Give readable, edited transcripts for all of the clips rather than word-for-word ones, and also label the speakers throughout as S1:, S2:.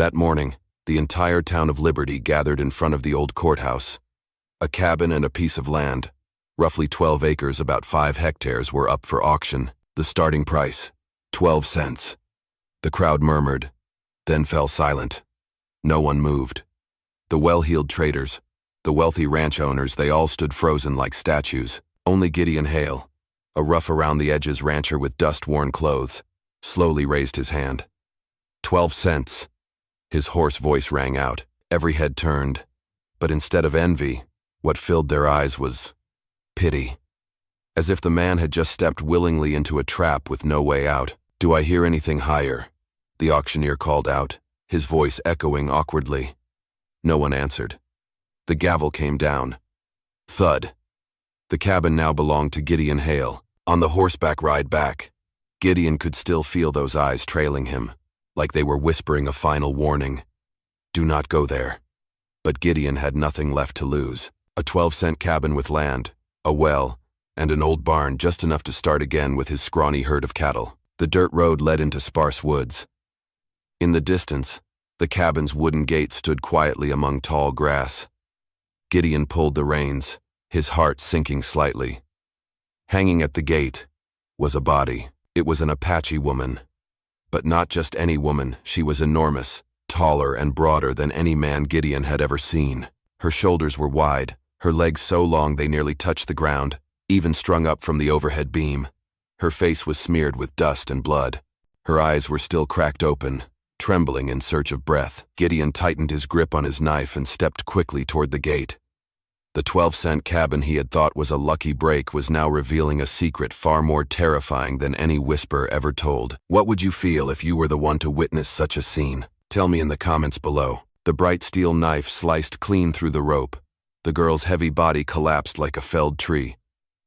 S1: That morning, the entire town of Liberty gathered in front of the old courthouse. A cabin and a piece of land, roughly 12 acres, about 5 hectares, were up for auction. The starting price, 12 cents. The crowd murmured, then fell silent. No one moved. The well-heeled traders, the wealthy ranch owners, they all stood frozen like statues. Only Gideon Hale, a rough-around-the-edges rancher with dust-worn clothes, slowly raised his hand. 12 cents. His hoarse voice rang out. Every head turned. But instead of envy, what filled their eyes was pity. As if the man had just stepped willingly into a trap with no way out. "Do I hear anything higher?" the auctioneer called out, his voice echoing awkwardly. No one answered. The gavel came down. Thud. The cabin now belonged to Gideon Hale. On the horseback ride back, Gideon could still feel those eyes trailing him, like they were whispering a final warning. Do not go there. But Gideon had nothing left to lose. A 12-cent cabin with land, a well, and an old barn just enough to start again with his scrawny herd of cattle. The dirt road led into sparse woods. In the distance, the cabin's wooden gate stood quietly among tall grass. Gideon pulled the reins, his heart sinking slightly. Hanging at the gate was a body. It was an Apache woman. But not just any woman, she was enormous, taller and broader than any man Gideon had ever seen. Her shoulders were wide, her legs so long they nearly touched the ground, even strung up from the overhead beam. Her face was smeared with dust and blood. Her eyes were still cracked open, trembling in search of breath. Gideon tightened his grip on his knife and stepped quickly toward the gate. The 12-cent cabin he had thought was a lucky break was now revealing a secret far more terrifying than any whisper ever told. What would you feel if you were the one to witness such a scene? Tell me in the comments below. The bright steel knife sliced clean through the rope. The girl's heavy body collapsed like a felled tree,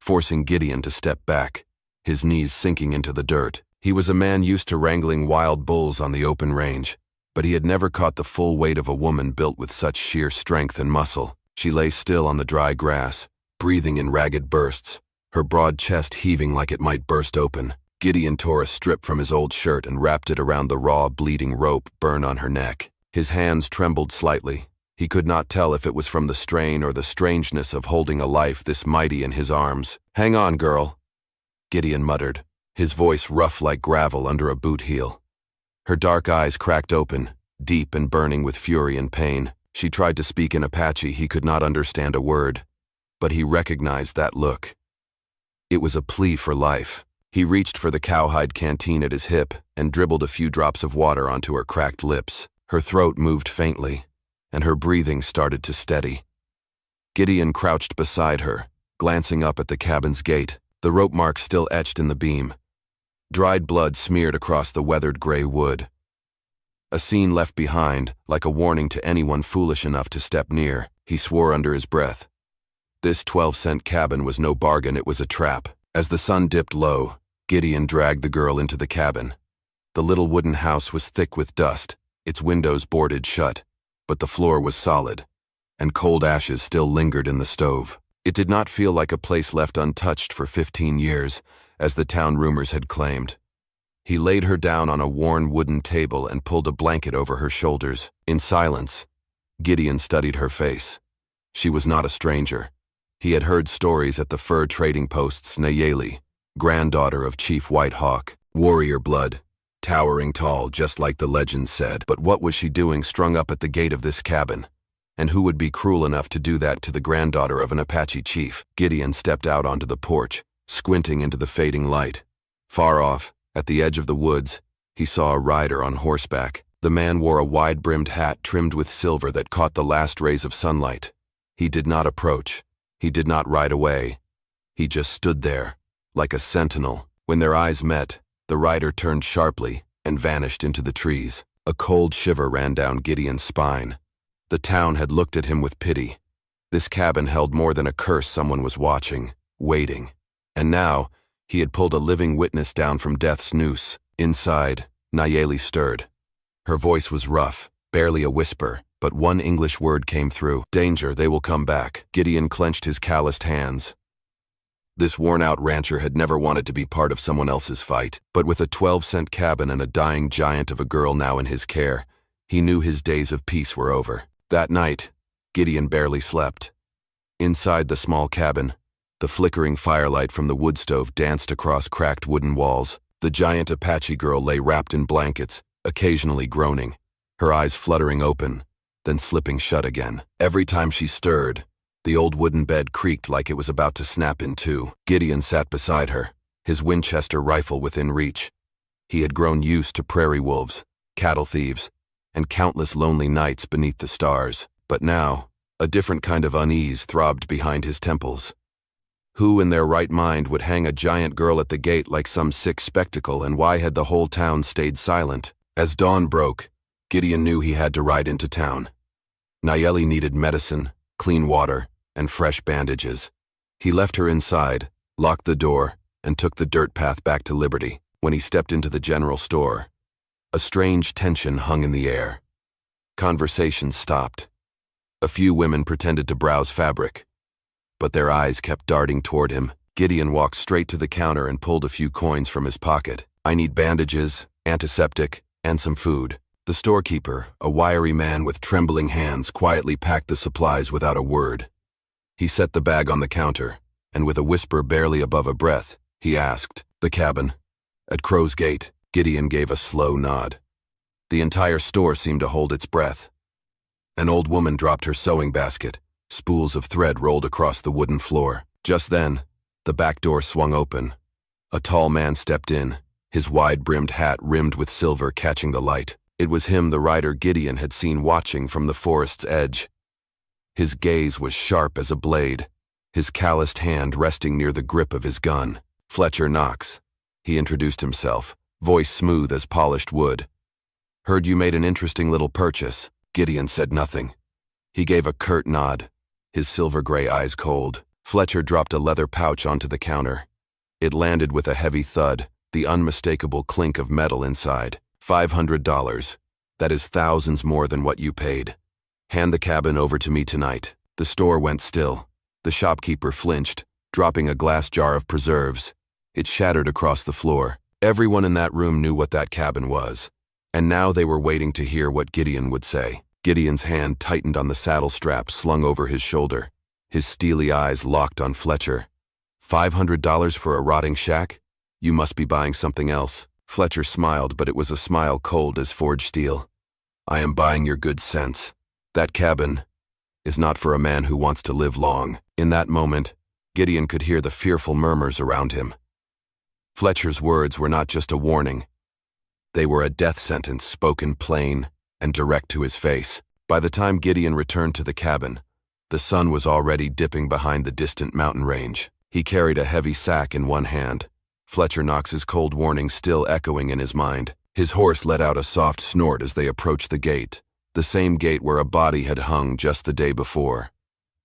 S1: forcing Gideon to step back, his knees sinking into the dirt. He was a man used to wrangling wild bulls on the open range, but he had never caught the full weight of a woman built with such sheer strength and muscle. She lay still on the dry grass, breathing in ragged bursts, her broad chest heaving like it might burst open. Gideon tore a strip from his old shirt and wrapped it around the raw, bleeding rope burned on her neck. His hands trembled slightly. He could not tell if it was from the strain or the strangeness of holding a life this mighty in his arms. "Hang on, girl," Gideon muttered, his voice rough like gravel under a boot heel. Her dark eyes cracked open, deep and burning with fury and pain. She tried to speak in Apache. He could not understand a word, but he recognized that look. It was a plea for life. He reached for the cowhide canteen at his hip and dribbled a few drops of water onto her cracked lips. Her throat moved faintly, and her breathing started to steady. Gideon crouched beside her, glancing up at the cabin's gate, the rope marks still etched in the beam. Dried blood smeared across the weathered gray wood. A scene left behind, like a warning to anyone foolish enough to step near. He swore under his breath. This 12-cent cabin was no bargain, it was a trap. As the sun dipped low, Gideon dragged the girl into the cabin. The little wooden house was thick with dust, its windows boarded shut, but the floor was solid, and cold ashes still lingered in the stove. It did not feel like a place left untouched for 15 years, as the town rumors had claimed. He laid her down on a worn wooden table and pulled a blanket over her shoulders. In silence, Gideon studied her face. She was not a stranger. He had heard stories at the fur trading posts. Nayeli, granddaughter of Chief White Hawk, warrior blood, towering tall just like the legends said. But what was she doing strung up at the gate of this cabin? And who would be cruel enough to do that to the granddaughter of an Apache chief? Gideon stepped out onto the porch, squinting into the fading light. Far off, at the edge of the woods, he saw a rider on horseback. The man wore a wide-brimmed hat trimmed with silver that caught the last rays of sunlight. He did not approach. He did not ride away. He just stood there, like a sentinel. When their eyes met, the rider turned sharply and vanished into the trees. A cold shiver ran down Gideon's spine. The town had looked at him with pity. This cabin held more than a curse. Someone was watching, waiting. And now, he had pulled a living witness down from death's noose. Inside, Nayeli stirred. Her voice was rough, barely a whisper, but one English word came through. "Danger, they will come back." Gideon clenched his calloused hands. This worn-out rancher had never wanted to be part of someone else's fight, but with a 12-cent cabin and a dying giant of a girl now in his care, He knew his days of peace were over. That night, Gideon barely slept. Inside the small cabin, the flickering firelight from the wood stove danced across cracked wooden walls. The giant Apache girl lay wrapped in blankets, occasionally groaning, her eyes fluttering open, then slipping shut again. Every time she stirred, the old wooden bed creaked like it was about to snap in two. Gideon sat beside her, his Winchester rifle within reach. He had grown used to prairie wolves, cattle thieves, and countless lonely nights beneath the stars. But now, a different kind of unease throbbed behind his temples. Who in their right mind would hang a giant girl at the gate like some sick spectacle, and why had the whole town stayed silent? As dawn broke, Gideon knew he had to ride into town. Nayeli needed medicine, clean water, and fresh bandages. He left her inside, locked the door, and took the dirt path back to Liberty. When he stepped into the general store, a strange tension hung in the air. Conversations stopped. A few women pretended to browse fabric, but their eyes kept darting toward him. Gideon walked straight to the counter and pulled a few coins from his pocket. "I need bandages, antiseptic, and some food." The storekeeper, a wiry man with trembling hands, quietly packed the supplies without a word. He set the bag on the counter, and with a whisper barely above a breath, he asked, "The cabin?" "At Crow's Gate." Gideon gave a slow nod. The entire store seemed to hold its breath. An old woman dropped her sewing basket. Spools of thread rolled across the wooden floor. Just then, the back door swung open. A tall man stepped in, his wide-brimmed hat rimmed with silver catching the light. It was him the rider Gideon had seen watching from the forest's edge. His gaze was sharp as a blade, his calloused hand resting near the grip of his gun. "Fletcher Knox," he introduced himself, voice smooth as polished wood. "Heard you made an interesting little purchase." Gideon said nothing. He gave a curt nod, his silver-gray eyes cold. Fletcher dropped a leather pouch onto the counter. It landed with a heavy thud, the unmistakable clink of metal inside. $500. That is thousands more than what you paid. Hand the cabin over to me tonight." The store went still. The shopkeeper flinched, dropping a glass jar of preserves. It shattered across the floor. Everyone in that room knew what that cabin was, and now they were waiting to hear what Gideon would say. Gideon's hand tightened on the saddle strap slung over his shoulder. His steely eyes locked on Fletcher. $500 for a rotting shack? You must be buying something else." Fletcher smiled, but it was a smile cold as forged steel. "I am buying your good sense. That cabin is not for a man who wants to live long." In that moment, Gideon could hear the fearful murmurs around him. Fletcher's words were not just a warning. They were a death sentence spoken plain and direct to his face. By the time Gideon returned to the cabin, the sun was already dipping behind the distant mountain range. He carried a heavy sack in one hand, Fletcher Knox's cold warning still echoing in his mind. His horse let out a soft snort as they approached the gate, the same gate where a body had hung just the day before.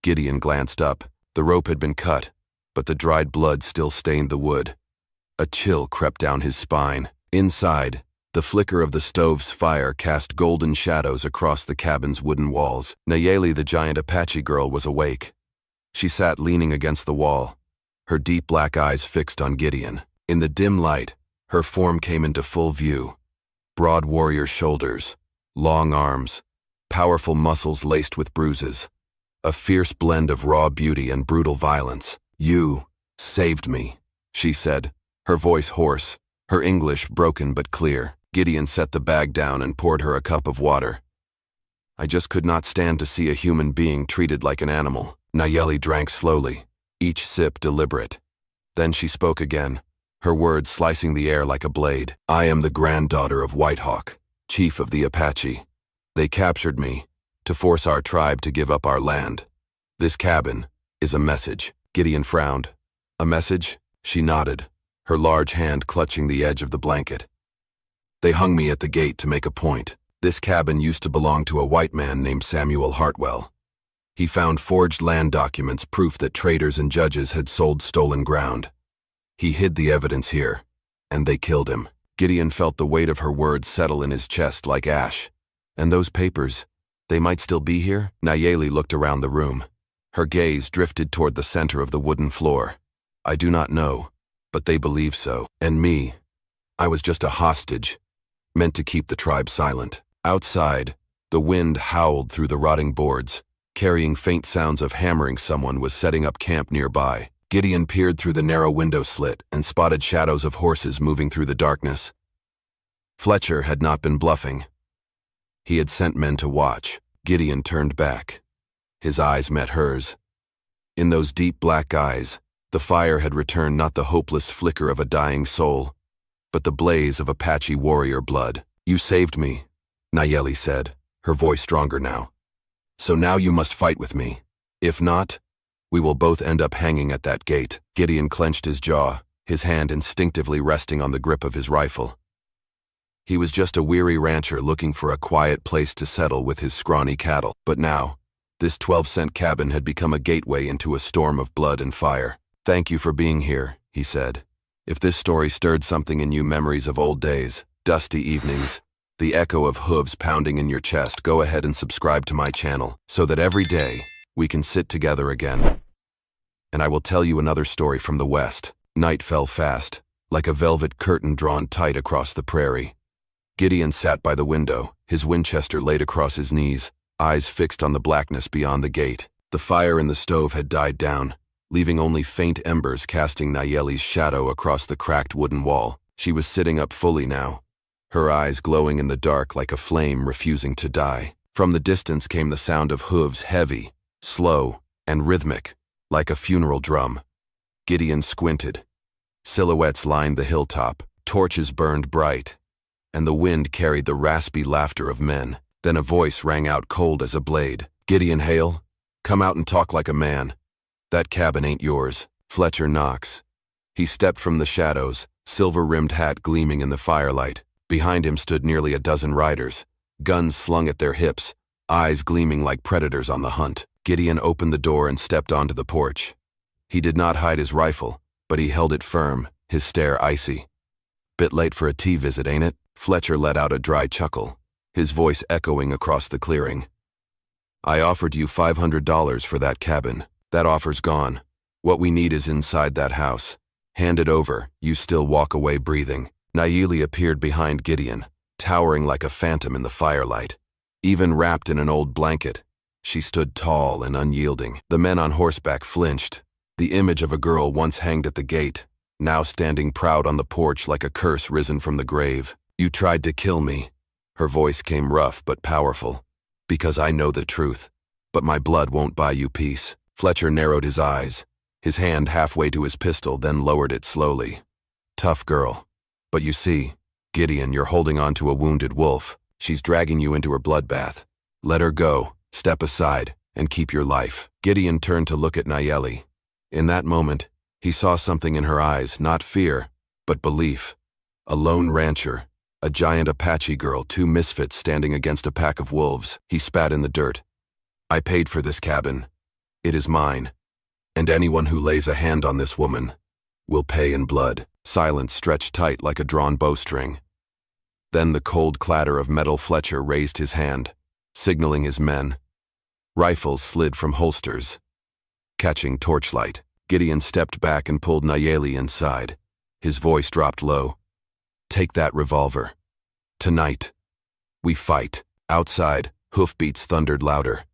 S1: Gideon glanced up. The rope had been cut, but the dried blood still stained the wood. A chill crept down his spine. Inside, the flicker of the stove's fire cast golden shadows across the cabin's wooden walls. Nayeli, the giant Apache girl, was awake. She sat leaning against the wall, her deep black eyes fixed on Gideon. In the dim light, her form came into full view. Broad warrior shoulders, long arms, powerful muscles laced with bruises. A fierce blend of raw beauty and brutal violence. "You saved me," she said, her voice hoarse, her English broken but clear. Gideon set the bag down and poured her a cup of water. "I just could not stand to see a human being treated like an animal." Nayeli drank slowly, each sip deliberate. Then she spoke again, her words slicing the air like a blade. "I am the granddaughter of Whitehawk, chief of the Apache. They captured me to force our tribe to give up our land. This cabin is a message." Gideon frowned. "A message?" She nodded, her large hand clutching the edge of the blanket. "They hung me at the gate to make a point. This cabin used to belong to a white man named Samuel Hartwell. He found forged land documents, proof that traders and judges had sold stolen ground. He hid the evidence here, and they killed him." Gideon felt the weight of her words settle in his chest like ash. "And those papers, they might still be here?" Nayeli looked around the room. Her gaze drifted toward the center of the wooden floor. "I do not know, but they believe so. And me, I was just a hostage, meant to keep the tribe silent." Outside, the wind howled through the rotting boards, carrying faint sounds of hammering. Someone was setting up camp nearby. Gideon peered through the narrow window slit and spotted shadows of horses moving through the darkness. Fletcher had not been bluffing. He had sent men to watch. Gideon turned back. His eyes met hers. In those deep black eyes, the fire had returned, not the hopeless flicker of a dying soul, but the blaze of Apache warrior blood. "You saved me," Nayeli said, her voice stronger now. "So now you must fight with me. If not, we will both end up hanging at that gate." Gideon clenched his jaw, his hand instinctively resting on the grip of his rifle. He was just a weary rancher looking for a quiet place to settle with his scrawny cattle. But now, this 12-cent cabin had become a gateway into a storm of blood and fire. "Thank you for being here," he said. "If this story stirred something in you, memories of old days, dusty evenings, the echo of hooves pounding in your chest, go ahead and subscribe to my channel so that every day we can sit together again. And I will tell you another story from the West." Night fell fast, like a velvet curtain drawn tight across the prairie. Gideon sat by the window, his Winchester laid across his knees, eyes fixed on the blackness beyond the gate. The fire in the stove had died down, leaving only faint embers casting Nayeli's shadow across the cracked wooden wall. She was sitting up fully now, her eyes glowing in the dark like a flame refusing to die. From the distance came the sound of hooves, heavy, slow, and rhythmic, like a funeral drum. Gideon squinted. Silhouettes lined the hilltop, torches burned bright, and the wind carried the raspy laughter of men. Then a voice rang out cold as a blade. "Gideon Hale, come out and talk like a man. That cabin ain't yours." Fletcher Knox. He stepped from the shadows, silver-rimmed hat gleaming in the firelight. Behind him stood nearly a dozen riders, guns slung at their hips, eyes gleaming like predators on the hunt. Gideon opened the door and stepped onto the porch. He did not hide his rifle, but he held it firm, his stare icy. "Bit late for a tea visit, ain't it?" Fletcher let out a dry chuckle, his voice echoing across the clearing. "I offered you $500 for that cabin. That offer's gone. What we need is inside that house. Hand it over." You still walk away breathing. Nayeli appeared behind Gideon, towering like a phantom in the firelight. Even wrapped in an old blanket, she stood tall and unyielding. The men on horseback flinched. The image of a girl once hanged at the gate, now standing proud on the porch like a curse risen from the grave. "You tried to kill me." Her voice came rough but powerful. "Because I know the truth. But my blood won't buy you peace." Fletcher narrowed his eyes, his hand halfway to his pistol, then lowered it slowly. "Tough girl. But you see, Gideon, you're holding on to a wounded wolf. She's dragging you into her bloodbath. Let her go, step aside, and keep your life." Gideon turned to look at Nayeli. In that moment, he saw something in her eyes, not fear, but belief. A lone rancher, a giant Apache girl, two misfits standing against a pack of wolves. He spat in the dirt. "I paid for this cabin. It is mine. And anyone who lays a hand on this woman will pay in blood." Silence stretched tight like a drawn bowstring. Then the cold clatter of metal. Fletcher raised his hand, signaling his men. Rifles slid from holsters, catching torchlight. Gideon stepped back and pulled Nayeli inside. His voice dropped low. "Take that revolver. Tonight, we fight." Outside, hoofbeats thundered louder.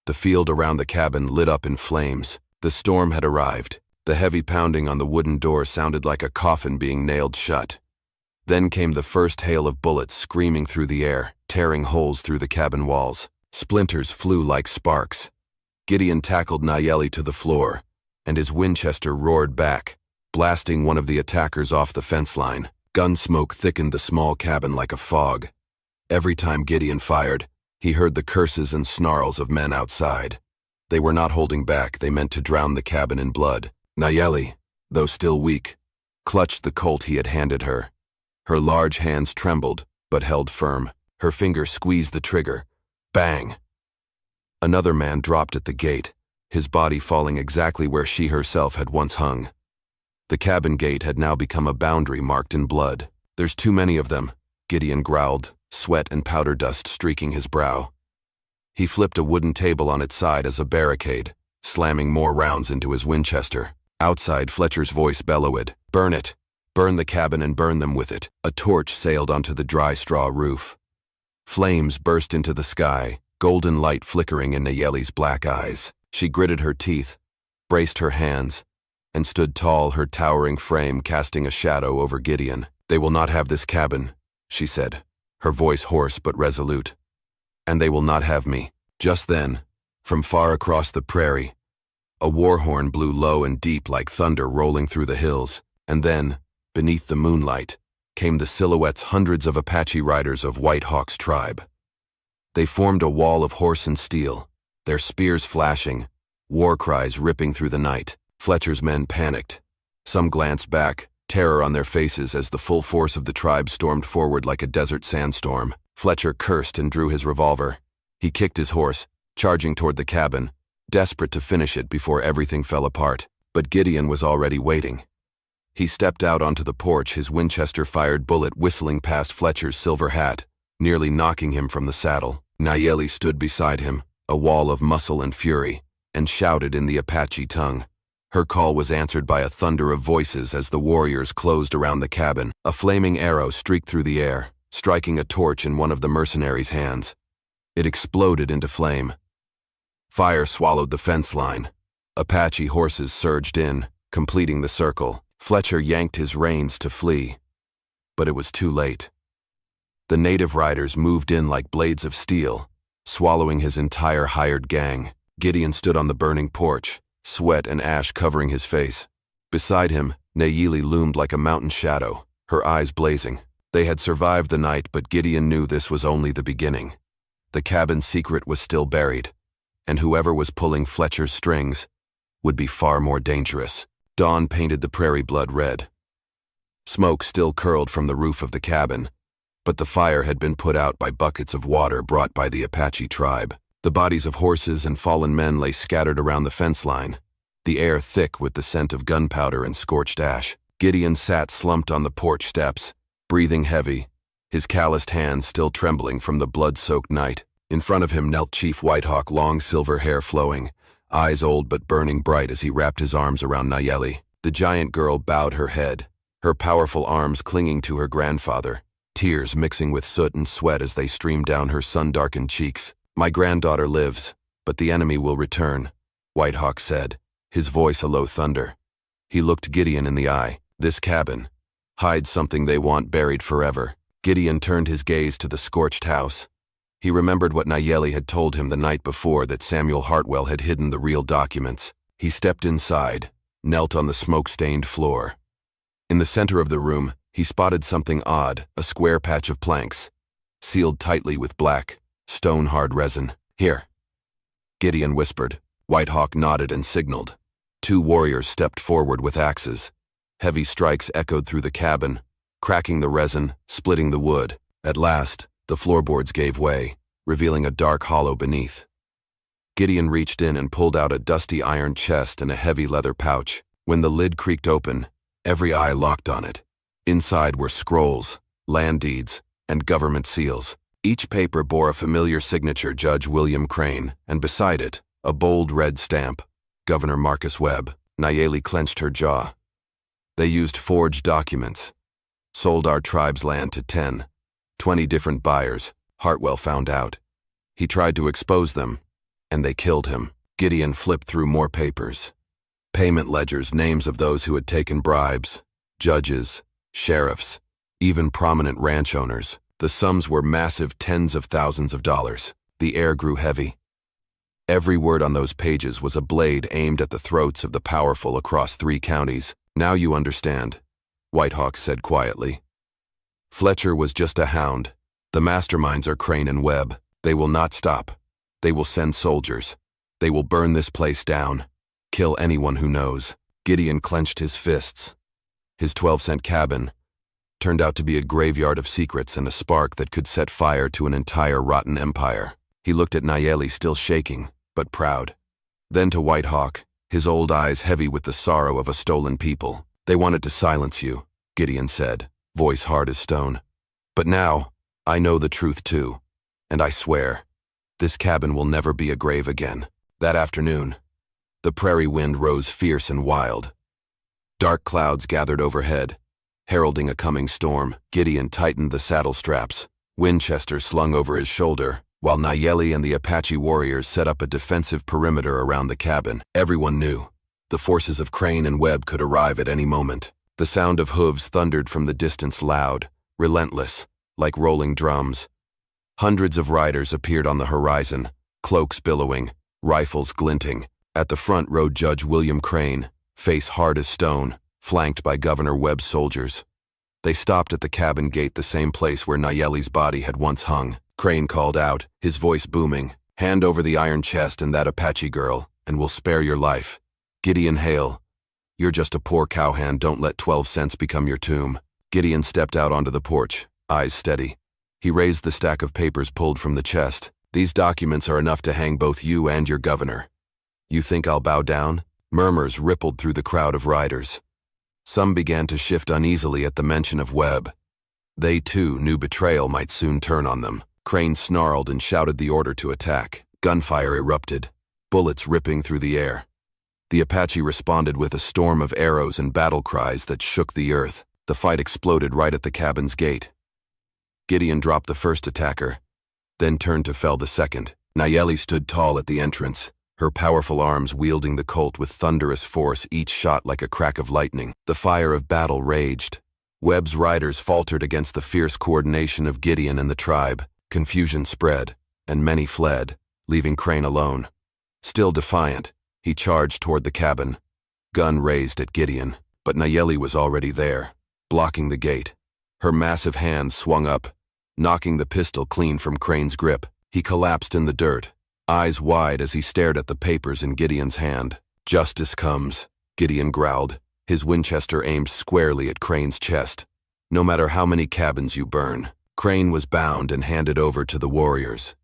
S1: The field around the cabin lit up in flames. The storm had arrived. The heavy pounding on the wooden door sounded like a coffin being nailed shut. Then came the first hail of bullets screaming through the air, tearing holes through the cabin walls. Splinters flew like sparks. Gideon tackled Nayeli to the floor, and his Winchester roared back, blasting one of the attackers off the fence line. Gun smoke thickened the small cabin like a fog. Every time Gideon fired, he heard the curses and snarls of men outside. They were not holding back. They meant to drown the cabin in blood. Nayeli, though still weak, clutched the Colt he had handed her. Her large hands trembled, but held firm. Her fingers squeezed the trigger. Bang! Another man dropped at the gate, his body falling exactly where she herself had once hung. The cabin gate had now become a boundary marked in blood. "There's too many of them," Gideon growled, sweat and powder dust streaking his brow. He flipped a wooden table on its side as a barricade, slamming more rounds into his Winchester. Outside, Fletcher's voice bellowed, "Burn it! Burn the cabin and burn them with it." A torch sailed onto the dry straw roof. Flames burst into the sky, golden light flickering in Nayeli's black eyes. She gritted her teeth, braced her hands, and stood tall, her towering frame casting a shadow over Gideon. "They will not have this cabin," she said, her voice hoarse but resolute. "And they will not have me." Just then, from far across the prairie, a war horn blew low and deep like thunder rolling through the hills, and then, beneath the moonlight, came the silhouettes hundreds of Apache riders of White Hawk's tribe. They formed a wall of horse and steel, their spears flashing, war cries ripping through the night. Fletcher's men panicked. Some glanced back, terror on their faces as the full force of the tribe stormed forward like a desert sandstorm. Fletcher cursed and drew his revolver. He kicked his horse, charging toward the cabin, desperate to finish it before everything fell apart. But Gideon was already waiting. He stepped out onto the porch, his Winchester-fired bullet whistling past Fletcher's silver hat, nearly knocking him from the saddle. Nayeli stood beside him, a wall of muscle and fury, and shouted in the Apache tongue. Her call was answered by a thunder of voices as the warriors closed around the cabin. A flaming arrow streaked through the air, striking a torch in one of the mercenaries' hands. It exploded into flame. Fire swallowed the fence line. Apache horses surged in, completing the circle. Fletcher yanked his reins to flee, but it was too late. The native riders moved in like blades of steel, swallowing his entire hired gang. Gideon stood on the burning porch, sweat and ash covering his face. Beside him, Nayeli loomed like a mountain shadow, her eyes blazing. They had survived the night, but Gideon knew this was only the beginning. The cabin's secret was still buried, and whoever was pulling Fletcher's strings would be far more dangerous. Dawn painted the prairie blood red. Smoke still curled from the roof of the cabin, but the fire had been put out by buckets of water brought by the Apache tribe. The bodies of horses and fallen men lay scattered around the fence line, the air thick with the scent of gunpowder and scorched ash. Gideon sat slumped on the porch steps, breathing heavy, his calloused hands still trembling from the blood-soaked night. In front of him knelt Chief Whitehawk, long silver hair flowing, eyes old but burning bright as he wrapped his arms around Nayeli. The giant girl bowed her head, her powerful arms clinging to her grandfather, tears mixing with soot and sweat as they streamed down her sun-darkened cheeks. "My granddaughter lives, but the enemy will return," Whitehawk said, his voice a low thunder. He looked Gideon in the eye. "This cabin hides something they want buried forever." Gideon turned his gaze to the scorched house. He remembered what Nayeli had told him the night before, that Samuel Hartwell had hidden the real documents. He stepped inside, knelt on the smoke-stained floor. In the center of the room, he spotted something odd, a square patch of planks, sealed tightly with black, stone-hard resin. "Here," Gideon whispered. Whitehawk nodded and signaled. Two warriors stepped forward with axes. Heavy strikes echoed through the cabin, cracking the resin, splitting the wood. At last, the floorboards gave way, revealing a dark hollow beneath. Gideon reached in and pulled out a dusty iron chest and a heavy leather pouch. When the lid creaked open, every eye locked on it. Inside were scrolls, land deeds, and government seals. Each paper bore a familiar signature, Judge William Crane, and beside it, a bold red stamp, Governor Marcus Webb. Nayeli clenched her jaw. They used forged documents, sold our tribe's land to 20 different buyers. Hartwell found out. He tried to expose them, and they killed him. Gideon flipped through more papers. Payment ledgers, names of those who had taken bribes, judges, sheriffs, even prominent ranch owners. The sums were massive, tens of thousands of dollars. The air grew heavy. Every word on those pages was a blade aimed at the throats of the powerful across 3 counties. "Now you understand," Whitehawk said quietly. "Fletcher was just a hound. The masterminds are Crane and Webb. They will not stop. They will send soldiers. They will burn this place down. Kill anyone who knows." Gideon clenched his fists. His 12-cent cabin turned out to be a graveyard of secrets and a spark that could set fire to an entire rotten empire. He looked at Nayeli, still shaking, but proud. Then to Whitehawk, his old eyes heavy with the sorrow of a stolen people. "They wanted to silence you," Gideon said, voice hard as stone. "But now, I know the truth too, and I swear, this cabin will never be a grave again." That afternoon, the prairie wind rose fierce and wild. Dark clouds gathered overhead, heralding a coming storm. Gideon tightened the saddle straps, Winchester slung over his shoulder, while Nayeli and the Apache warriors set up a defensive perimeter around the cabin. Everyone knew the forces of Crane and Webb could arrive at any moment. The sound of hooves thundered from the distance, loud, relentless, like rolling drums. Hundreds of riders appeared on the horizon, cloaks billowing, rifles glinting. At the front rode Judge William Crane, face hard as stone, flanked by Governor Webb's soldiers. They stopped at the cabin gate, the same place where Nayeli's body had once hung. Crane called out, his voice booming, "Hand over the iron chest and that Apache girl, and we'll spare your life. Gideon Hale, you're just a poor cowhand, don't let 12 cents become your tomb." Gideon stepped out onto the porch, eyes steady. He raised the stack of papers pulled from the chest. "These documents are enough to hang both you and your governor. You think I'll bow down?" Murmurs rippled through the crowd of riders. Some began to shift uneasily at the mention of Webb. They too knew betrayal might soon turn on them. Crane snarled and shouted the order to attack. Gunfire erupted, bullets ripping through the air. The Apache responded with a storm of arrows and battle cries that shook the earth. The fight exploded right at the cabin's gate. Gideon dropped the first attacker, then turned to fell the second. Nayeli stood tall at the entrance, her powerful arms wielding the Colt with thunderous force, each shot like a crack of lightning. The fire of battle raged. Webb's riders faltered against the fierce coordination of Gideon and the tribe. Confusion spread, and many fled, leaving Crane alone. Still defiant, he charged toward the cabin, gun raised at Gideon, but Nayeli was already there, blocking the gate. Her massive hands swung up, knocking the pistol clean from Crane's grip. He collapsed in the dirt, eyes wide as he stared at the papers in Gideon's hand. "Justice comes," Gideon growled, his Winchester aimed squarely at Crane's chest. "No matter how many cabins you burn." Crane was bound and handed over to the warriors.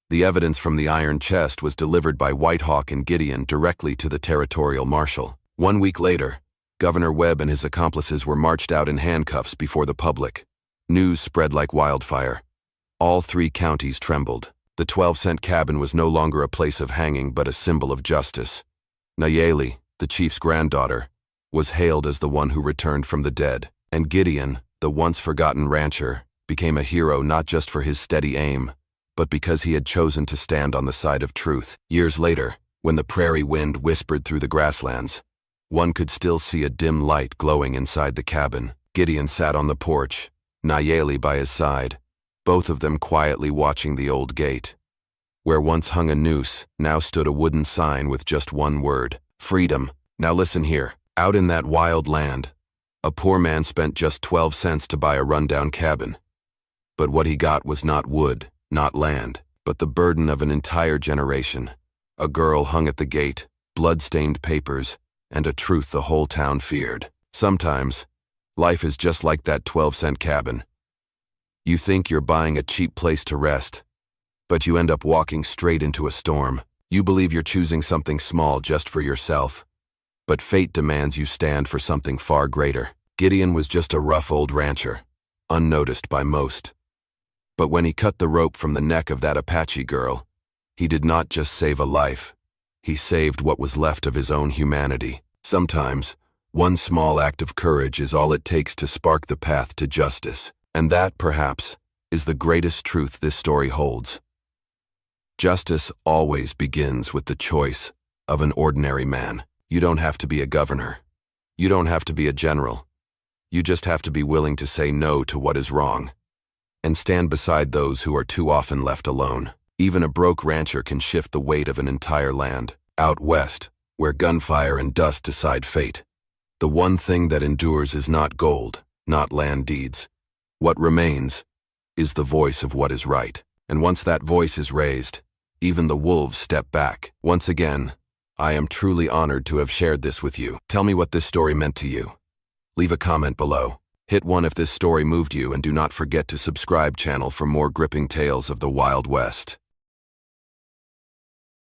S1: The evidence from the iron chest was delivered by Whitehawk and Gideon directly to the territorial marshal. 1 week later, Governor Webb and his accomplices were marched out in handcuffs before the public. News spread like wildfire. All 3 counties trembled. The 12-cent cabin was no longer a place of hanging but a symbol of justice. Nayeli, the chief's granddaughter, was hailed as the one who returned from the dead, and Gideon, the once-forgotten rancher, became a hero not just for his steady aim, but because he had chosen to stand on the side of truth. Years later, when the prairie wind whispered through the grasslands, one could still see a dim light glowing inside the cabin. Gideon sat on the porch, Nayeli by his side, both of them quietly watching the old gate. Where once hung a noose, now stood a wooden sign with just one word: freedom. Now listen here. Out in that wild land, a poor man spent just 12 cents to buy a rundown cabin. But what he got was not wood, not land, but the burden of an entire generation. A girl hung at the gate, blood-stained papers, and a truth the whole town feared. Sometimes, life is just like that 12-cent cabin. You think you're buying a cheap place to rest, but you end up walking straight into a storm. You believe you're choosing something small just for yourself, but fate demands you stand for something far greater. Gideon was just a rough old rancher, unnoticed by most. But when he cut the rope from the neck of that Apache girl, he did not just save a life. He saved what was left of his own humanity. Sometimes, one small act of courage is all it takes to spark the path to justice. And that, perhaps, is the greatest truth this story holds. Justice always begins with the choice of an ordinary man. You don't have to be a governor. You don't have to be a general. You just have to be willing to say no to what is wrong, and stand beside those who are too often left alone. Even a broke rancher can shift the weight of an entire land. Out west, where gunfire and dust decide fate, the one thing that endures is not gold, not land deeds. What remains is the voice of what is right. And once that voice is raised, even the wolves step back. Once again, I am truly honored to have shared this with you. Tell me what this story meant to you. Leave a comment below. Hit 1 if this story moved you, and do not forget to subscribe channel for more gripping tales of the Wild West.